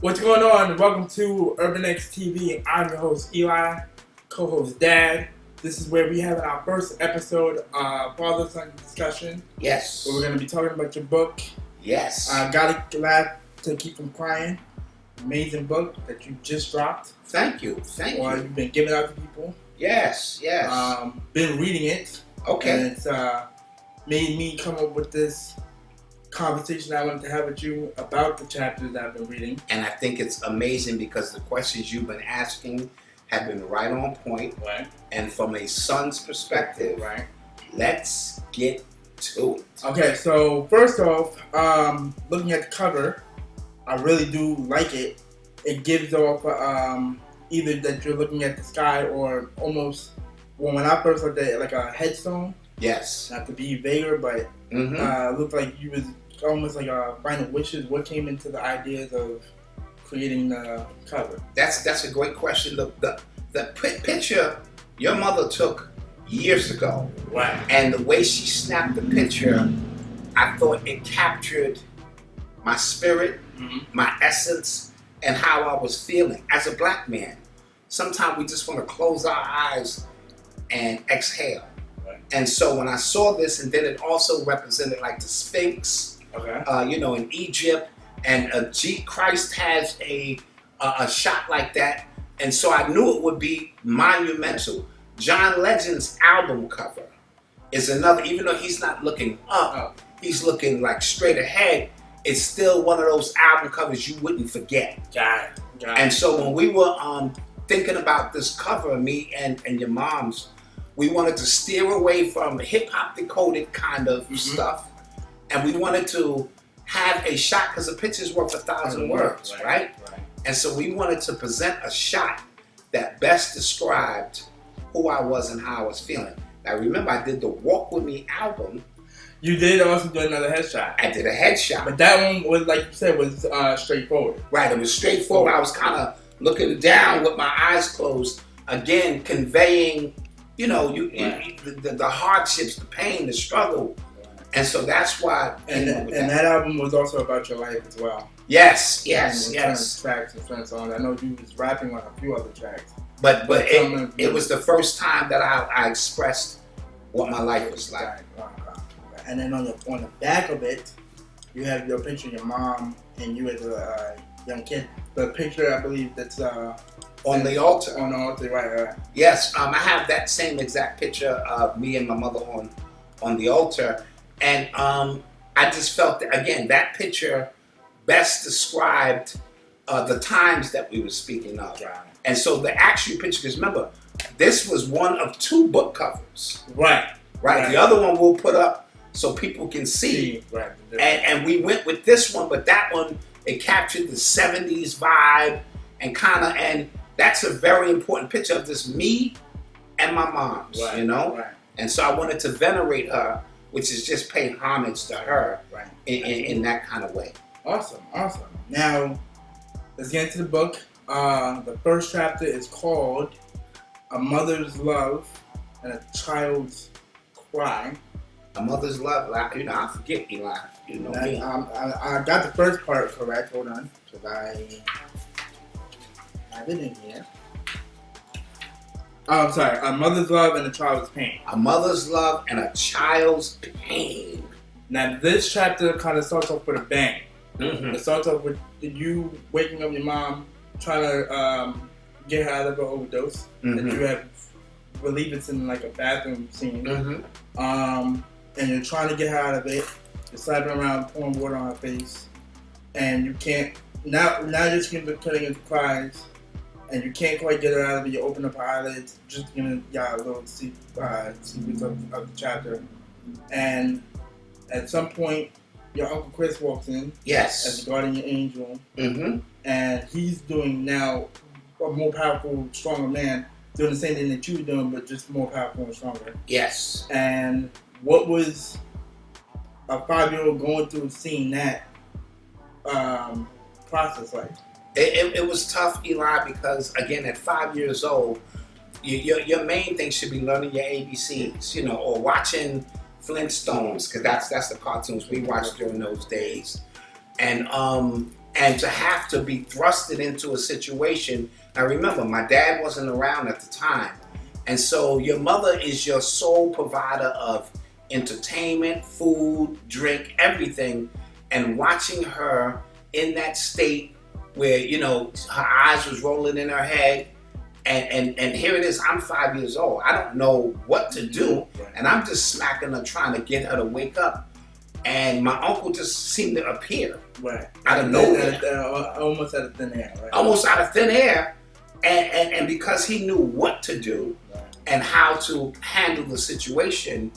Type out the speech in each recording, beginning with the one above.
What's going on? Welcome to Urban X TV. I'm your host Eli, co-host Dad. This is where we have our first episode of father-son discussion. Yes. Where we're going to be talking about your book. Yes. Gotta Laugh to Keep from Crying. Amazing book that you just dropped. Thank you. Or you've been giving out to people. Yes. Been reading it. Okay. And it's made me come up with this conversation I wanted to have with you about the chapters that I've been reading. And I think it's amazing because the questions you've been asking have been right on point. Right. And from a son's perspective, right. Let's get to it. Okay, so first off, looking at the cover, I really do like it. It gives off either that you're looking at the sky or almost, when I first looked at it, like a headstone. Yes. Not to be vaguer, but it looked like you was almost like a final wishes. What came into the ideas of creating the cover? That's a great question. The picture your mother took years ago, right? And the way she snapped the picture, I thought it captured my spirit, my essence, and how I was feeling as a black man. Sometimes we just want to close our eyes and exhale. Right. And so when I saw this, and then it also represented like the Sphinx, in Egypt, and Christ has a shot like that, and so I knew it would be monumental. John Legend's album cover is another, even though he's not looking up, he's looking like straight ahead. It's still one of those album covers you wouldn't forget. Got it. And so when we were thinking about this cover, me and your mom's, we wanted to steer away from hip-hop decoded kind of stuff, and we wanted to have a shot, because a picture's worth 1,000 words, right? And so we wanted to present a shot that best described who I was and how I was feeling. Now remember, I did the Walk With Me album. You did also do another headshot. I did a headshot. But that one was, like you said, was straightforward. Right, it was straightforward. I was kind of looking down with my eyes closed, again, conveying, the hardships, the pain, the struggle. And so that's why. And that album was also about your life as well. Yes. Tracks and friends on. I know you was rapping on a few other tracks. But it was the first time that I expressed what my life was like. Right. And then on the back of it, you have your picture of your mom and you as a young kid. The picture, I believe, that's on the altar. On the altar, right. Yes, I have that same exact picture of me and my mother on the altar. And I just felt that, again, that picture best described the times that we were speaking of. Right. And so the actual picture, because remember, this was one of 2 book covers. Right. The other one we'll put up so people can see. Right. And we went with this one, but that one, it captured the 70s vibe and that's a very important picture of this me and my mom's, Right. And so I wanted to venerate her, which is just pay homage to her in that kind of way. Awesome. Now, let's get into the book. The first chapter is called A Mother's Love and a Child's Cry. A mother's love, I forget, Eli. You know me. I got the first part correct. Hold on, because I have it in here. Oh, I'm sorry. A mother's love and a child's pain. A mother's love and a child's pain. Now, this chapter kind of starts off with a bang. Mm-hmm. It starts off with you waking up your mom, trying to get her out of her overdose. Mm-hmm. That you have, believe it's in like a bathroom scene. Mm-hmm. And you're trying to get her out of it. You're slapping around, pouring water on her face, and you can't. Now you're screaming, cutting into cries, and you can't quite get her out of it. You open up her eyelids, just giving y'all a little sequence of the chapter, and at some point, your Uncle Chris walks in. Yes. As the guardian angel. Mm-hmm. And he's doing now a more powerful, stronger man, doing the same thing that you were doing, but just more powerful and stronger. Yes. And what was a 5-year-old going through seeing that process like? It was tough, Eli, because again, at 5 years old, your main thing should be learning your ABCs, or watching Flintstones, because that's the cartoons we watched during those days, and and to have to be thrusted into a situation. Now remember, my dad wasn't around at the time, and so your mother is your sole provider of entertainment, food, drink, everything, and watching her in that state where, you know, her eyes was rolling in her head, and here it is, I'm 5 years old. I don't know what to do, and I'm just smacking her, trying to get her to wake up. And my uncle just seemed to appear out of nowhere. Almost out of thin air, right? Almost out of thin air. And because he knew what to do and how to handle the situation,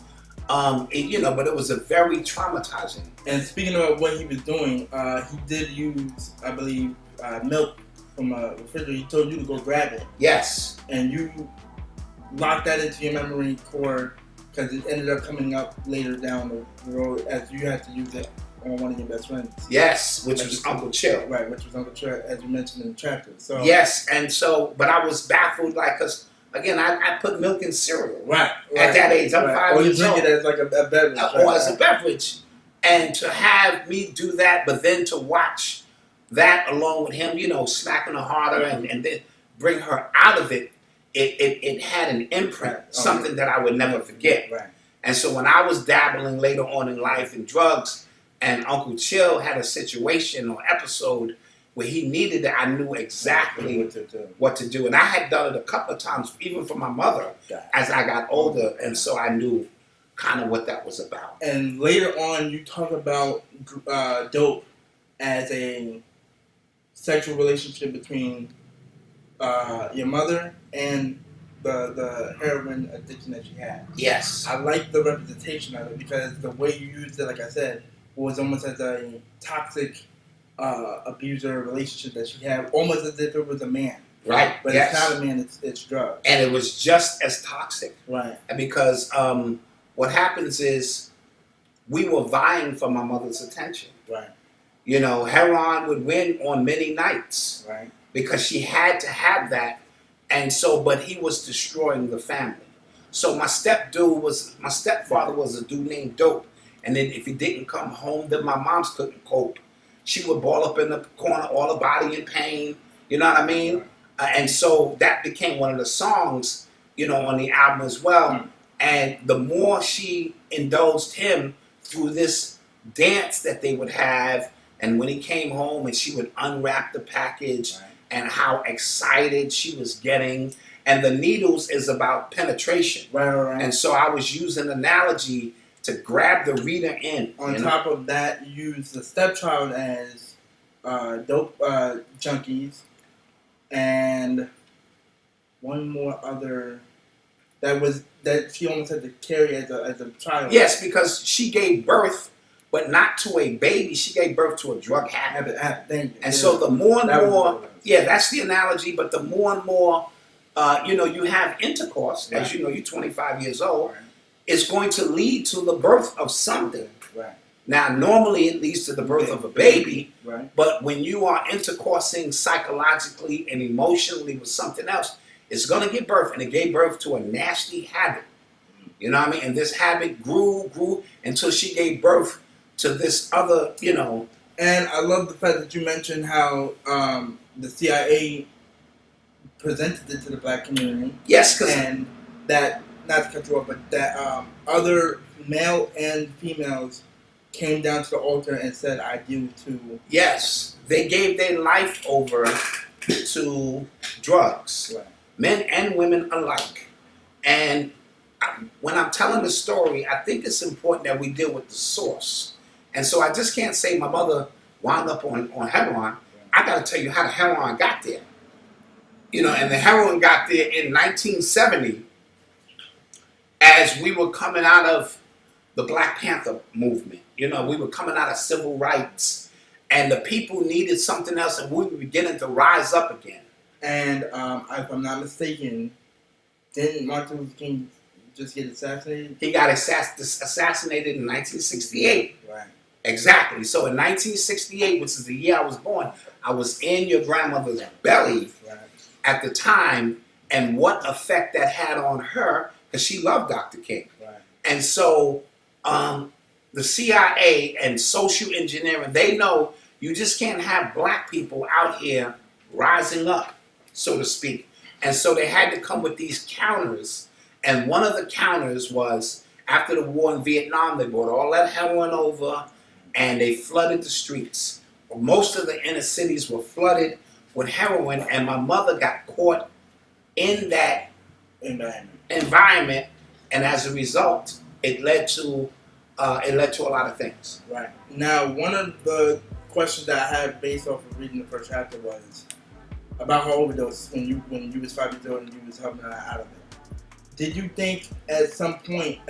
you know, but it was a very traumatizing. And speaking about what he was doing, he did use, I believe, milk from a refrigerator. He told you to go grab it. Yes. And you locked that into your memory core because it ended up coming up later down the road as you had to use it on one of your best friends. Yes, which was Uncle Chill. Right, which was Uncle Chill, as you mentioned in the chapter. So yes, and so, but I was baffled, like, because again, I put milk in cereal. Right. At that age, I'm 5 years old. Or you drink it as like a beverage. Or as a beverage. And to have me do that, but then to watch that along with him, you know, smacking her harder and then bring her out of it, it had an imprint, something that I would never forget. Right. And so when I was dabbling later on in life in drugs, and Uncle Chill had a situation or episode where he needed it, I knew exactly what to do. And I had done it a couple of times, even for my mother, as I got older. And so I knew kind of what that was about. And later on, you talk about dope as a sexual relationship between your mother and the heroin addiction that she had. Yes. I like the representation of it because the way you used it, like I said, was almost as a toxic abuser relationship that she had, almost as if it was a man. Right. But it's not a man, it's drugs. And it was just as toxic. Right. Because what happens is we were vying for my mother's attention. Right. You know, heroin would win on many nights. Right. Because she had to have that. And so, but he was destroying the family. So my stepfather was a dude named Dope. And then if he didn't come home, then my mom's couldn't cope. She would ball up in the corner, all the body in pain. You know what I mean? And so that became one of the songs, you know, on the album as well. And the more she indulged him through this dance that they would have, and when he came home and she would unwrap the package and how excited she was getting. And the needles is about penetration. Right. And so I was using an analogy to grab the reader in. On top of that, you use the stepchild as dope junkies, and one more other that she almost had to carry as a child. Yes, because she gave birth, but not to a baby. She gave birth to a drug habit. And so the more and more, that's the analogy. But the more and more, you know, you have intercourse. As you know, you're 25 years old. It's going to lead to the birth of something. Right. Now, normally it leads to the birth of a baby, right. But when you are intercoursing psychologically and emotionally with something else, it's going to give birth, and it gave birth to a nasty habit. You know what I mean? And this habit grew until she gave birth to this other, you know. And I love the fact that you mentioned how the CIA presented it to the black community. Yes, and that, not to cut you off, but that other male and females came down to the altar and said, I do too. Yes, they gave their life over to drugs, men and women alike. And when I'm telling the story, I think it's important that we deal with the source. And so I just can't say my mother wound up on heroin. I got to tell you how the heroin got there. You know, and the heroin got there in 1970 as we were coming out of the Black Panther movement. You know, we were coming out of civil rights, and the people needed something else, and we were beginning to rise up again. And if I'm not mistaken, didn't Martin Luther King just get assassinated? He got assassinated in 1968. Right. Exactly. So in 1968, which is the year I was born, I was in your grandmother's belly at the time, and what effect that had on her, because she loved Dr. King. Right. And so the CIA and social engineering, they know You just can't have black people out here rising up, so to speak. And so they had to come with these counters. And one of the counters was, after the war in Vietnam, they brought all that heroin over and they flooded the streets. Most of the inner cities were flooded with heroin, and my mother got caught in that environment, and as a result, it led to a lot of things. Right. Now, one of the questions that I had based off of reading the first chapter was about her overdose when you was 5 years old and you was helping her out of it. Did you think at some point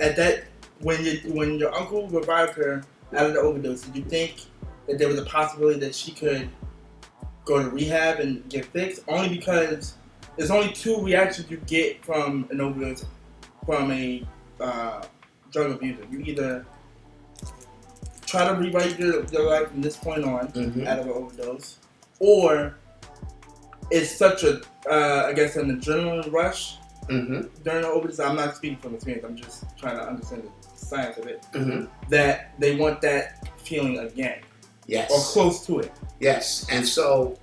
when your uncle revived her out of the overdose, did you think that there was a possibility that she could go to rehab and get fixed? Only because there's only two reactions you get from an overdose from a drug abuser. You either try to rewrite your life from this point on out of an overdose, or it's such a, I guess, an adrenaline rush during the overdose. I'm not speaking from experience. I'm just trying to understand the science of it. That they want that feeling again. Yes. Or close to it. Yes. And so,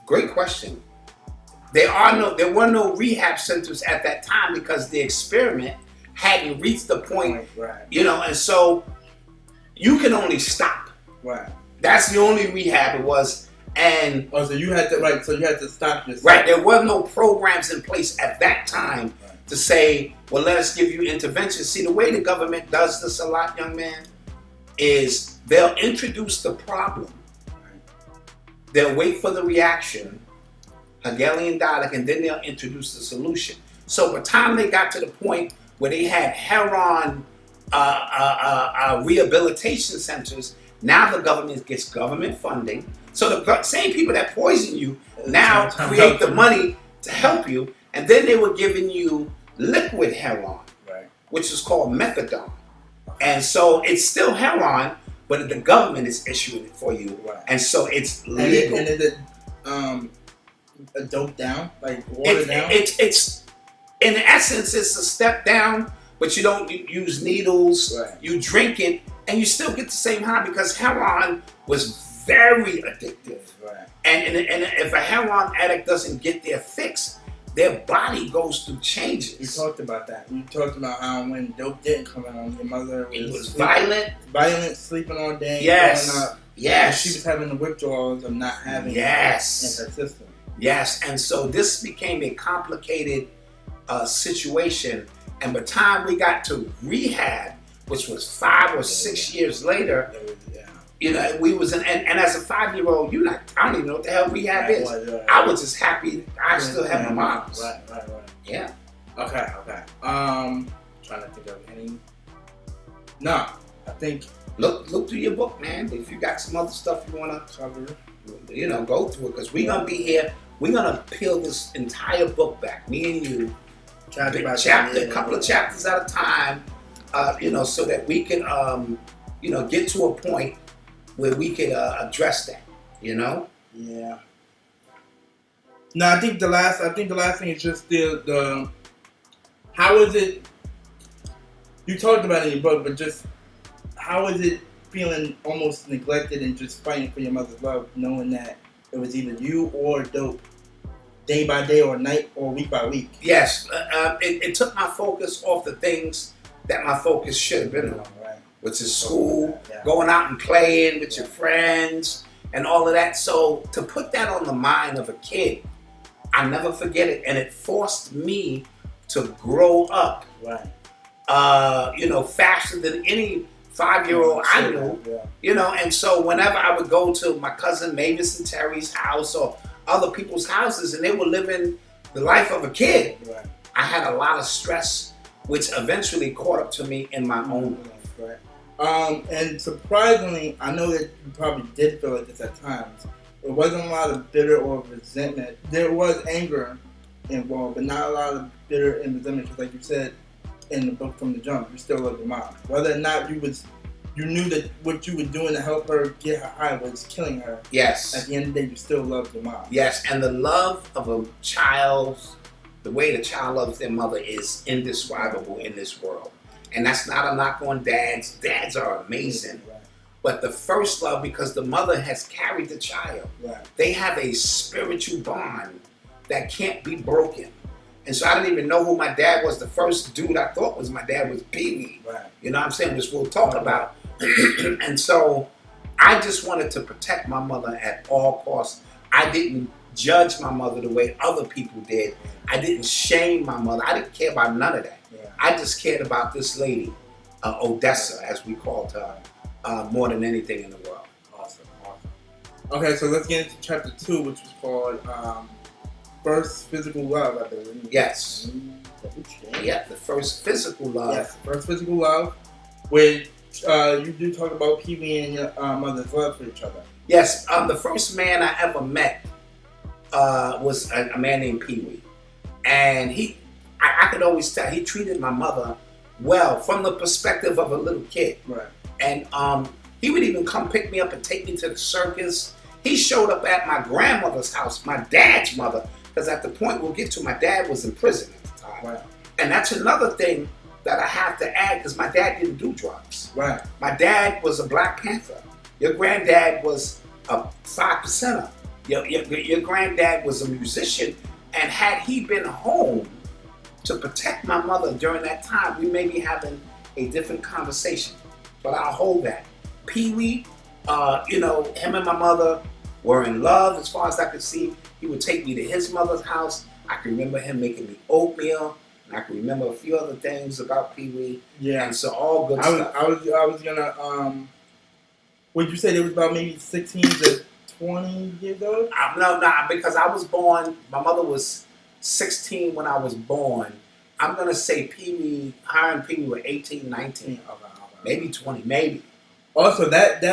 great question. There were no rehab centers at that time because the experiment hadn't reached the point, right. And so you can only stop. Right. That's the only rehab it was. And so you had to stop yourself. Right. There were no programs in place at that time to say, well, let us give you intervention. See, the way the government does this a lot, young man, is they'll introduce the problem. They'll wait for the reaction, Hegelian dialectic, and then they'll introduce the solution. So by the time they got to the point where they had heroin rehabilitation centers, now the government gets government funding. So the same people that poison you now create the money to help you, and then they were giving you liquid heroin, which is called methadone. And so it's still heroin, but the government is issuing it for you, and so it's legal. And is it doped down, like watered down? It's in essence, it's a step down, but you don't use needles. Right. You drink it, and you still get the same high because heroin was very addictive. Right. And if a heroin addict doesn't get their fix, their body goes through changes. You talked about that. You talked about how when dope didn't come on, your mother was violent, sleeping all day. Yes. Yes. She was having the withdrawals of not having it in her system. Yes. And so this became a complicated situation. And by the time we got to rehab, which was 5 or 6 years later, we was and as a 5-year-old, I don't even know what the hell rehab is. I was just happy I still have my mom's. Right. Yeah. Okay. Trying to think of any. No, I think. Look through your book, man. If you got some other stuff you want to cover, go through it, because we're gonna be here. We're gonna peel this entire book back, me and you, a couple of chapters at a time, so that we can, get to a point where we can address that, Yeah. No, I think the last thing is just the how is it? You talked about it in your book, but just how is it feeling almost neglected and just fighting for your mother's love, knowing that it was either you or dope, day by day or night or week by week? Yes, it took my focus off the things that my focus should have been on. Which is school, going out and playing with your friends, and all of that. So to put that on the mind of a kid, I never forget it, and it forced me to grow up, faster than any 5-year-old I knew, And so whenever I would go to my cousin Mavis and Terry's house or other people's houses, and they were living the life of a kid, I had a lot of stress, which eventually caught up to me in my own life. And surprisingly, I know that you probably did feel like this at times. There wasn't a lot of bitter or resentment. There was anger involved, but not a lot of bitter and resentment. Because, like you said in the book from the jump, you still love your mom. Whether or not you knew that what you were doing to help her get her high was killing her. Yes. At the end of the day, you still loved your mom. Yes, and the love of a child, the way the child loves their mother, is indescribable in this world. And that's not a knock on dads. Dads are amazing. But the first love, because the mother has carried the child, Right. they have a spiritual bond that can't be broken. And so I didn't even know who my dad was. The first dude I thought was my dad was Pee Wee. Right. You know what I'm saying? Which we'll talk about. And so I just wanted to protect my mother at all costs. I didn't judge my mother the way other people did. I didn't shame my mother. I didn't care about none of that. Yeah. I just cared about this lady, Odessa, as we called her, more than anything in the world. Awesome. Okay, so let's get into chapter 2, which was called First Physical Love, I believe. Yes. Yeah, the first physical love. Yes, first physical love, which you do talk about Pee Wee and your mother's love for each other. Yes, the first man I ever met was a man named Pee Wee. And I could always tell, he treated my mother well from the perspective of a little kid. Right. And he would even come pick me up and take me to the circus. He showed up at my grandmother's house, my dad's mother, because at the point we'll get to, my dad was in prison at the time. Right. And that's another thing that I have to add, because my dad didn't do drugs. Right. My dad was a Black Panther. Your granddad was a 5%er. Your granddad was a musician, and had he been home to protect my mother during that time, we may be having a different conversation. But I'll hold that. Pee Wee, him and my mother were in love as far as I could see. He would take me to his mother's house. I can remember him making me oatmeal. And I can remember a few other things about Pee Wee. Yeah. And so all good stuff. I was gonna would you say there was about maybe 16 to 20 years old? No, because I was born, my mother was 16 when I was born. I'm gonna say Pee Wee, her and Pee Wee were 18, 19. Okay. Maybe 20, maybe. Also, that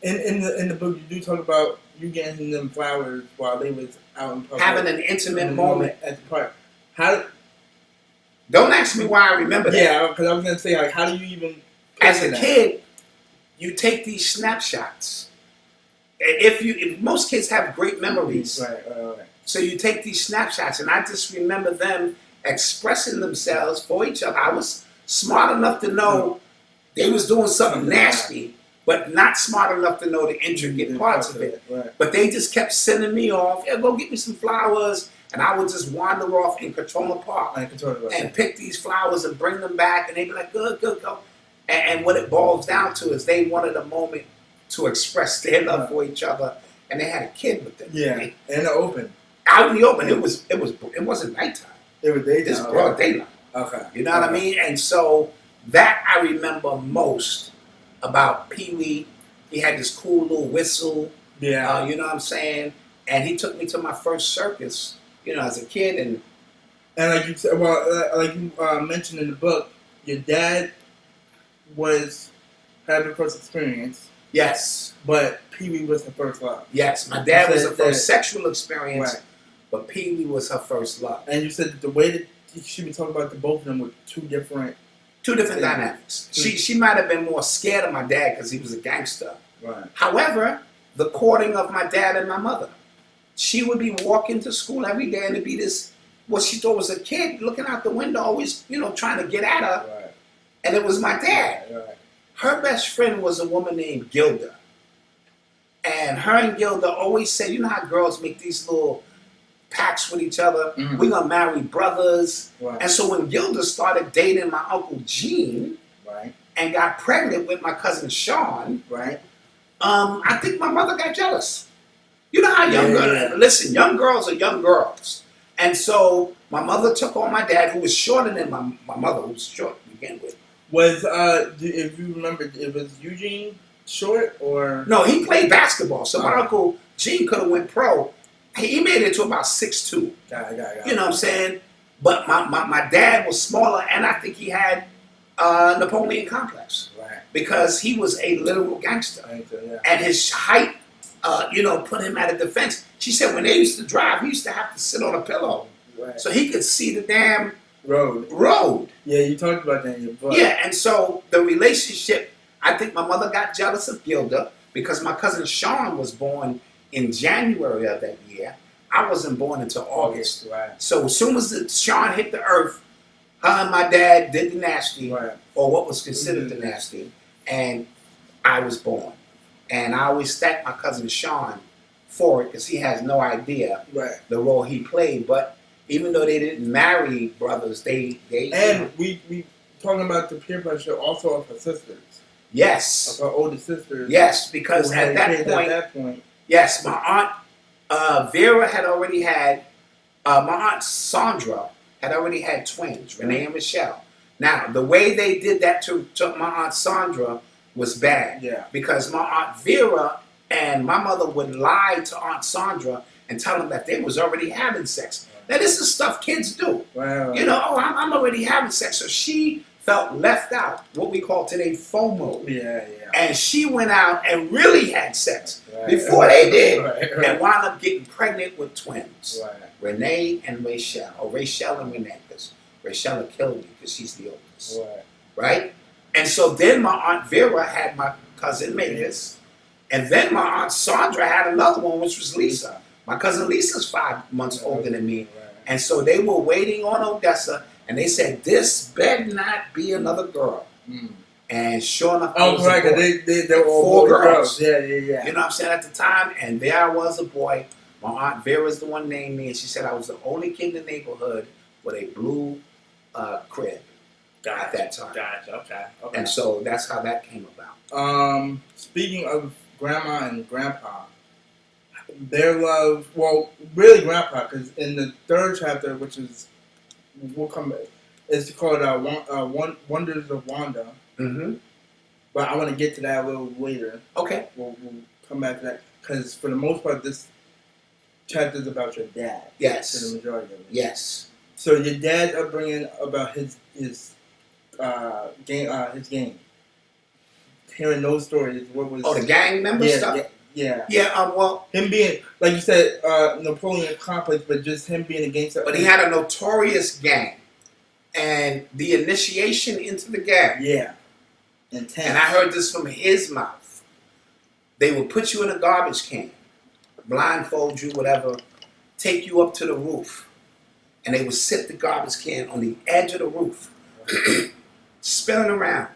in the book you do talk about you getting them flowers while they was out in public, Having an intimate moment at the park. How? Don't ask me why I remember that. Yeah, because I was gonna say, like, how do you even? As a kid, you take these snapshots. If most kids have great memories, Right. so you take these snapshots, and I just remember them expressing themselves for each other. I was smart enough to know they was doing something nasty, but not smart enough to know the intricate parts of it. Right. But they just kept sending me off. Yeah, go get me some flowers, and I would just wander off in Katrona Park and pick these flowers and bring them back, and they'd be like, good, go. And what it boils down to is they wanted a moment to express their love for each other, and they had a kid with them. Yeah, in the open. Out in the open, it wasn't nighttime. It was daytime. It's broad daylight. Okay. You know what I mean? And so that I remember most about Pee Wee. He had this cool little whistle. Yeah. You know what I'm saying? And he took me to my first circus, as a kid. And like you said, like you mentioned in the book, your dad was having first experience. Yes. But Pee Wee was her first love. Yes, my dad was her first sexual experience, right. But Pee Wee was her first love. And you said that the way that she was talking about the both of them were two different dynamics. She might have been more scared of my dad because he was a gangster. Right. However, the courting of my dad and my mother, she would be walking to school every day and it'd be this, what she thought was a kid looking out the window, always, trying to get at her. Right. And it was my dad. Right. Her best friend was a woman named Gilda. And her and Gilda always said, you know how girls make these little pacts with each other? Mm-hmm. We're going to marry brothers. Right. And so when Gilda started dating my Uncle Gene, right, and got pregnant with my cousin Sean, right, I think my mother got jealous. You know how young girls are young girls. And so my mother took on my dad, who was shorter than my mother, who was short to begin with. Was, if you remember, it was Eugene short or? No, he played basketball. So my Uncle Gene could have went pro. He made it to about 6'2". Got it. You know what I'm saying? But my dad was smaller, and I think he had Napoleon complex. Right. Because he was a literal gangster. Yeah. And his height, put him at a defense. She said when they used to drive, he used to have to sit on a pillow. Right. So he could see the damn road. Yeah, you talked about that in your book. Yeah, and so the relationship, I think my mother got jealous of Gilda because my cousin Sean was born in January of that year. I wasn't born until August. Right. So as soon as Sean hit the earth, her and my dad did the nasty, right, or what was considered the nasty. And I was born. And I always thank my cousin Sean for it because he has no idea Right. the role he played. But even though they didn't marry brothers, they And we talking about the peer pressure also of her sisters. yes. Of her older sisters. Yes, because at that point, yes, my aunt Vera had already had, my aunt Sandra had already had twins, Renee and Michelle. Now, the way they did that to my aunt Sandra was bad. Yeah. Because my aunt Vera and my mother would lie to Aunt Sandra and tell them that they was already having sex. Now, this is stuff kids do. Wow. You know, oh, I'm already having sex. So she felt left out, what we call today FOMO. Yeah. And she went out and really had sex before Right. they did, Right. and wound up getting pregnant with twins. Right. Renee and Rachel, or Rachel and Renee, because Rachel will kill me because she's the oldest. Right? And so then my Aunt Vera had my cousin Mavis, and then my Aunt Sandra had another one, which was Lisa. My cousin Lisa's 5 months older than me. And so they were waiting on Odessa, and they said, this better not be another girl. Mm. And sure enough, oh, right, they were all 4 girls. Yeah. You know what I'm saying, at the time, and there I was, a boy. My Aunt Vera's the one named me, and she said I was the only kid in the neighborhood with a blue crib at that time. Gotcha. Okay. And so that's how that came about. Speaking of grandma and grandpa, their love, well, really grandpa, because in the 3rd chapter, which is, we'll come back, it's called Wonders of Wanda. Mm-hmm. But I want to get to that a little later. Okay. We'll come back to that, because for the most part, this chapter is about your dad. Yes. For the majority of it. Yes. So your dad's upbringing about his game. Hearing those stories, what was... Oh, the gang member stuff? Yeah. Well... Him being, like you said, Napoleon complex, but just him being a gangster. But he had a notorious gang. And the initiation into the gang... Yeah. Intense. And I heard this from his mouth. They would put you in a garbage can, blindfold you, whatever, take you up to the roof, and they would sit the garbage can on the edge of the roof, spinning around.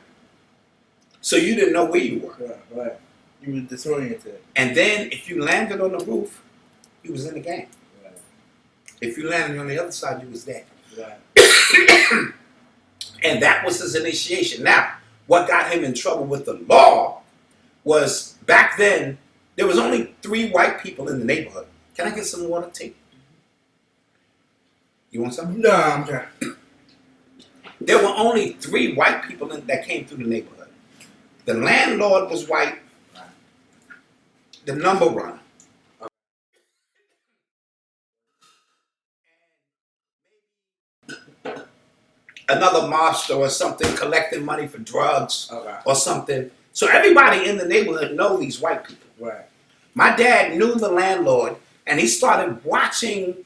So you didn't know where you were. Right. You were disoriented. And then if you landed on the roof, you was in the game. Right. If you landed on the other side, you was dead. Right. And that was his initiation. Now, what got him in trouble with the law was, back then, there was only 3 white people in the neighborhood. Can I get some water, T? You want some? No, I'm okay. There were only 3 white people that came through the neighborhood. The landlord was white. The number runner. Another mobster or something collecting money for drugs or something. So everybody in the neighborhood know these white people. Right. My dad knew the landlord, and he started watching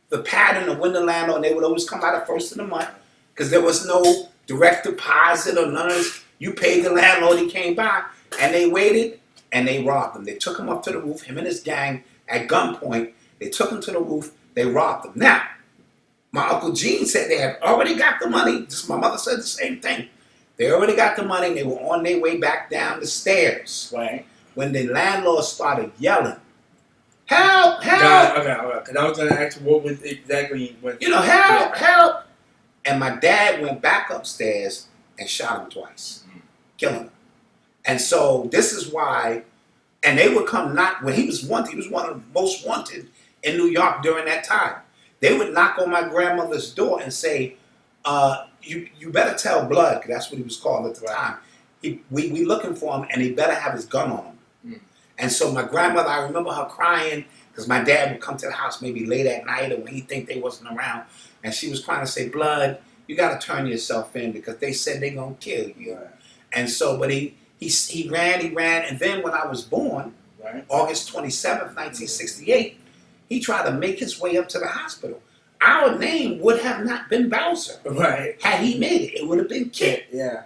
the pattern of when the landlord, they would always come by the 1st of the month because there was no direct deposit or none of this. You paid the landlord, he came by, and they waited, and they robbed him. They took him up to the roof, him and his gang, at gunpoint. They took him to the roof, they robbed him. Now, my Uncle Gene said they had already got the money. Just my mother said the same thing. They already got the money, and they were on their way back down the stairs. Right. When the landlord started yelling, help, help! Okay. Because I was going to ask you what was exactly... help! And my dad went back upstairs and shot him twice, killing him. And so this is why, and they would come knock, when he was wanted, he was one of the most wanted in New York during that time. They would knock on my grandmother's door and say, you better tell Blood, because that's what he was called at the time. We looking for him, and he better have his gun on him. And so my grandmother, I remember her crying, because my dad would come to the house maybe late at night or when he think they wasn't around, and she was trying to say, Blood, you got to turn yourself in because they said they going to kill you. Right. And so, but he ran, and then when I was born, August 27th, 1968, he tried to make his way up to the hospital. Our name would have not been Bowser. Right. Had he made it, it would have been Kit. Yeah.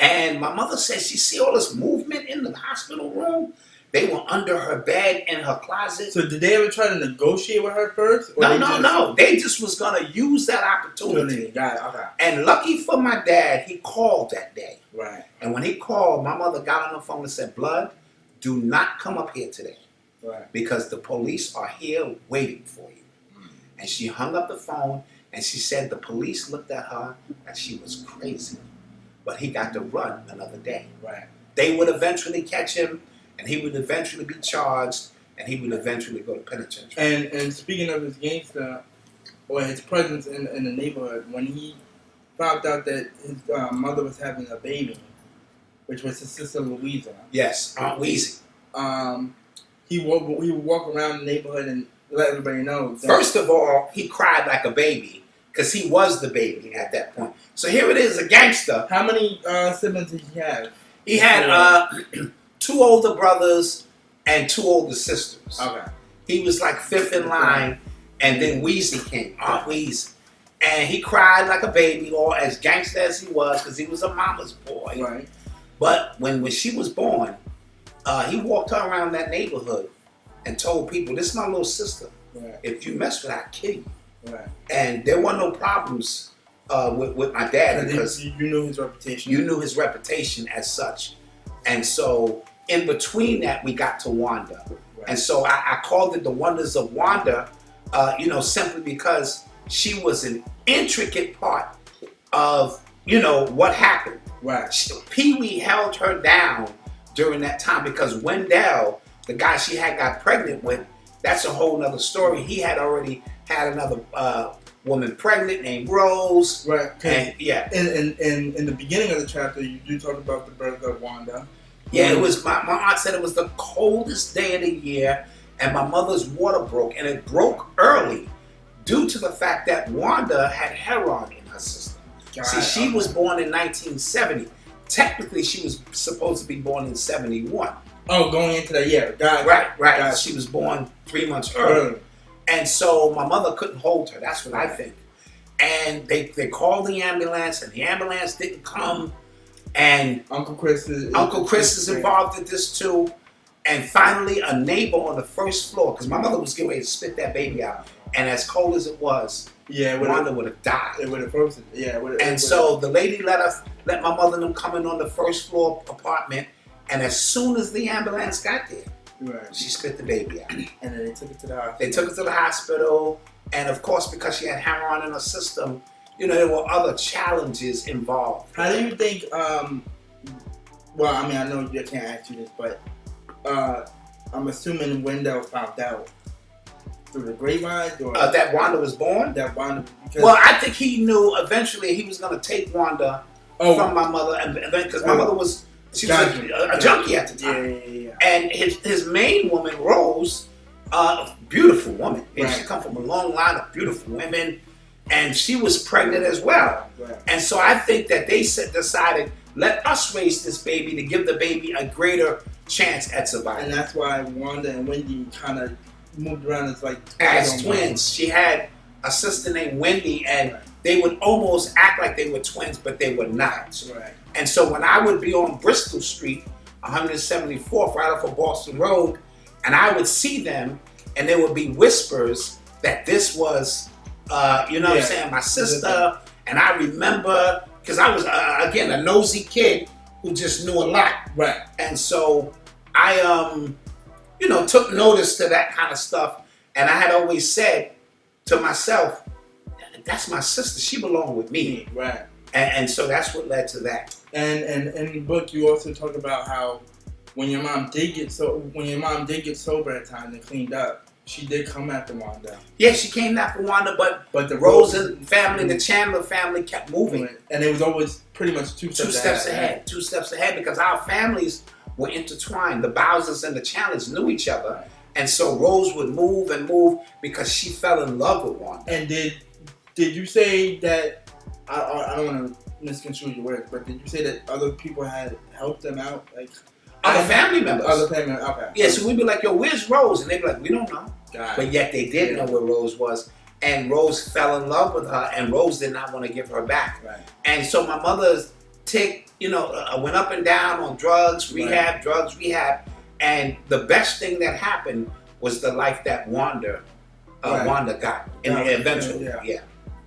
And my mother said she see all this movement in the hospital room. They were under her bed in her closet. So did they ever try to negotiate with her first? Or No. They just was going to use that opportunity. Got it. Okay. And lucky for my dad, he called that day. Right. And when he called, my mother got on the phone and said, Blood, do not come up here today. Right. Because the police are here waiting for you. And she hung up the phone and she said the police looked at her and she was crazy. But he got to run another day. Right. They would eventually catch him and he would eventually be charged and he would eventually go to penitentiary. And speaking of his gangster, or his presence in the neighborhood, when he found out that his mother was having a baby, which was his sister Louisa. Yes, Aunt Weezy. He would walk around the neighborhood and let everybody know. First of all, he cried like a baby because he was the baby at that point. So here it is, a gangster. How many siblings did he have? He had 2 older brothers and 2 older sisters. Okay. He was like 5th in line, and then Weezy came, Aunt Weezy. And he cried like a baby, or as gangster as he was, because he was a mama's boy. Right. But when she was born, he walked her around that neighborhood and told people, this is my little sister. Right. If you mess with her, I'll kill you. Right. And there were no problems with my dad because you knew his reputation. You knew his reputation as such. And so in between that, we got to Wanda. Right. And so I called it the Wonders of Wanda, simply because she was an intricate part of, what happened. Right. Pee-wee held her down during that time because Wendell, the guy she had got pregnant with, that's a whole nother story. He had already had another woman pregnant named Rose. Right. And yeah. In the beginning of the chapter, you do talk about the birth of Wanda. Yeah, it was, my aunt said it was the coldest day of the year and my mother's water broke, and it broke early due to the fact that Wanda had heroin in her system. See, she was born in 1970. Technically, she was supposed to be born in 71. Oh, going into that year. Right. She was born 3 months early. And so my mother couldn't hold her. That's what I think. And they called the ambulance, and the ambulance didn't come. And Uncle Chris is involved in this too. And finally, a neighbor on the first floor, because my mother was getting ready to spit that baby out. And as cold as it was, Wanda would have died. It would have frozen. Yeah. So the lady let my mother and them come in on the first floor apartment. And as soon as the ambulance got there, she spit the baby out. And then they took it to the hospital. They took it to the hospital. And of course, because she had heroin in her system, there were other challenges involved. How do you think, I know you can't ask you this, but I'm assuming Wendell found out through the grapevines or that Wanda was born? Well, I think he knew eventually he was going to take Wanda from my mother, because my mother was a junkie at the time. Yeah. And his main woman, Rose, a beautiful woman. And she come from a long line of beautiful women, and she was pregnant as well. Right. And so I think that they decided, let us raise this baby to give the baby a greater chance at survival. And that's why Wanda and Wendy kind of moved around as twins. She had a sister named Wendy, and they would almost act like they were twins, but they were not. Right. And so when I would be on Bristol Street, 174th, right off of Boston Road, and I would see them, and there would be whispers that this was, what I'm saying, my sister. And I remember, because I was, again, a nosy kid who just knew a lot. Right. And so I, took notice to that kind of stuff. And I had always said to myself, that's my sister. She belonged with me. Right. And so that's what led to that. And in the book, you also talk about how when your mom did get sober at times and cleaned up, she did come after Wanda. Yeah, she came after Wanda, but the Rosen family, the Chandler family kept moving. And it was always pretty much two steps ahead. 2 steps ahead, because our families were intertwined. The Bowsers and the Chandlers knew each other. Right. And so Rose would move and move because she fell in love with Wanda. And did you say that, I don't want to misconstrue your words, but did you say that other people had helped them out? Like other family members. Okay. Yeah, so we'd be like, yo, where's Rose? And they'd be like, we don't know. But yet they did know where Rose was. And Rose fell in love with her, and Rose did not want to give her back. Right. And so my mother's went up and down on drugs, rehab. And the best thing that happened was the life that Wanda got eventually. Yeah.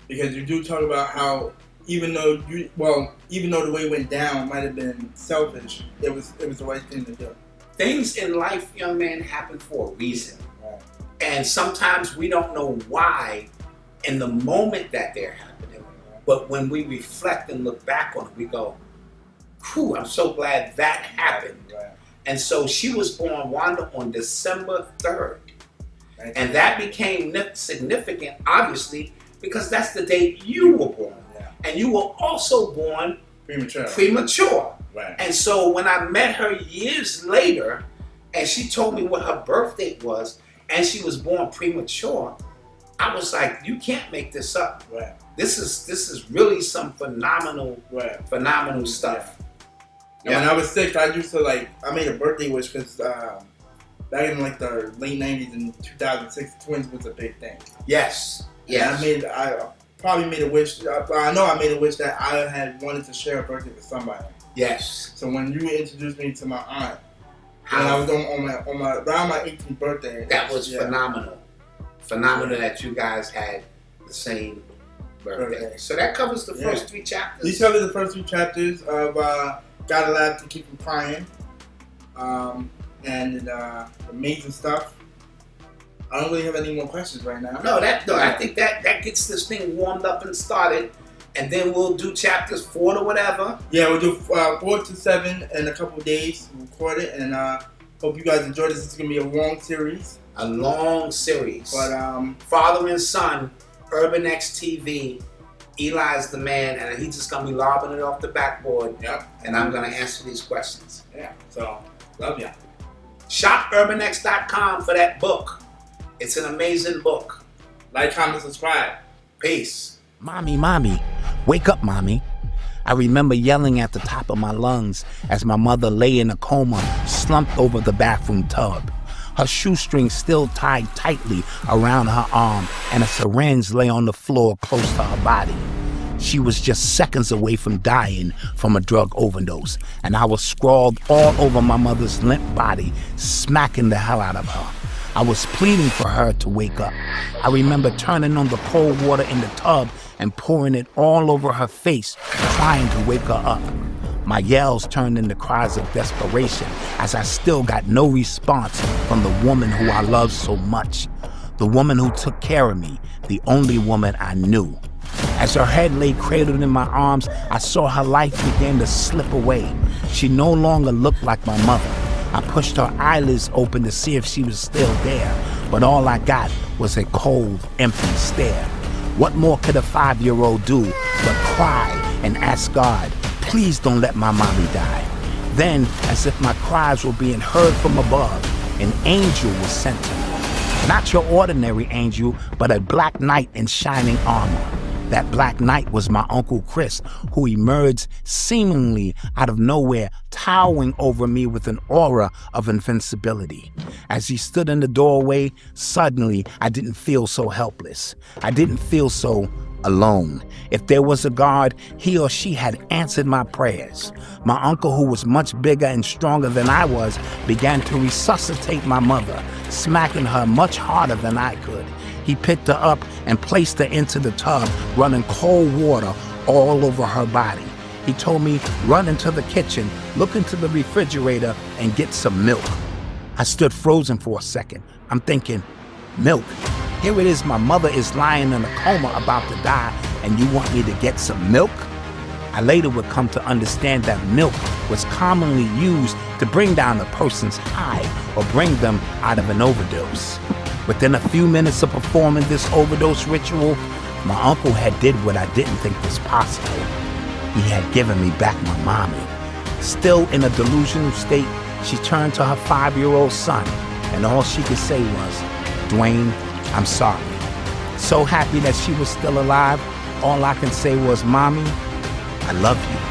Because you do talk about how even though the way it went down might have been selfish, it was the right thing to do. Things in life, young man, happen for a reason. Right. And sometimes we don't know why in the moment that they're happening. But when we reflect and look back on it, we go, whew, I'm so glad that happened. Right. And so she was born, Wanda, on December 3rd. Right. And that became significant, obviously, because that's the day you were born. Yeah. And you were also born premature. Right. And so when I met her years later, and she told me what her birth date was, and she was born premature, I was like, you can't make this up. Right. This is really some phenomenal stuff. Yeah. When I was 6, I used to I made a birthday wish because back in the late 90s and 2006, twins was a big thing. Yes. Yeah. I probably made a wish. I know I made a wish that I had wanted to share a birthday with somebody. Yes. So when you introduced me to my aunt, and I was around my 18th birthday. That was phenomenal. Phenomenal that you guys had the same birthday. So that covers the first 3 chapters. These cover the first 3 chapters of Gotta Laugh to Keep From Crying. And amazing stuff. I don't really have any more questions right now. No, I think that gets this thing warmed up and started. And then we'll do chapters 4 to whatever. Yeah, we'll do 4 to 7 in a couple of days. We'll record it, and hope you guys enjoy this. It's gonna be a long series. A long series. But father and son, Urban X TV. Eli's the man, and he's just gonna be lobbing it off the backboard. Yep. And I'm gonna answer these questions. Yeah. So love ya. ShopUrbanX.com for that book. It's an amazing book. Like, comment, subscribe. Peace. Mommy, wake up, Mommy. I remember yelling at the top of my lungs as my mother lay in a coma, slumped over the bathroom tub. Her shoestring still tied tightly around her arm, and a syringe lay on the floor close to her body. She was just seconds away from dying from a drug overdose, and I was scrawled all over my mother's limp body, smacking the hell out of her. I was pleading for her to wake up. I remember turning on the cold water in the tub and pouring it all over her face, trying to wake her up. My yells turned into cries of desperation as I still got no response from the woman who I loved so much. The woman who took care of me, the only woman I knew. As her head lay cradled in my arms, I saw her life begin to slip away. She no longer looked like my mother. I pushed her eyelids open to see if she was still there, but all I got was a cold, empty stare. What more could a 5-year-old do but cry and ask God, please don't let my mommy die? Then, as if my cries were being heard from above, an angel was sent to me. Not your ordinary angel, but a black knight in shining armor. That black knight was my Uncle Chris, who emerged seemingly out of nowhere, towering over me with an aura of invincibility. As he stood in the doorway, suddenly I didn't feel so helpless. I didn't feel so alone. If there was a God, he or she had answered my prayers. My uncle, who was much bigger and stronger than I was, began to resuscitate my mother, smacking her much harder than I could. He picked her up and placed her into the tub, running cold water all over her body. He told me, run into the kitchen, look into the refrigerator, and get some milk. I stood frozen for a second. I'm thinking, milk? Here it is, my mother is lying in a coma about to die, and you want me to get some milk? I later would come to understand that milk was commonly used to bring down a person's high or bring them out of an overdose. Within a few minutes of performing this overdose ritual, my uncle had did what I didn't think was possible. He had given me back my mommy. Still in a delusional state, she turned to her 5-year-old son, and all she could say was, Duane, I'm sorry. So happy that she was still alive, all I can say was, Mommy, I love you.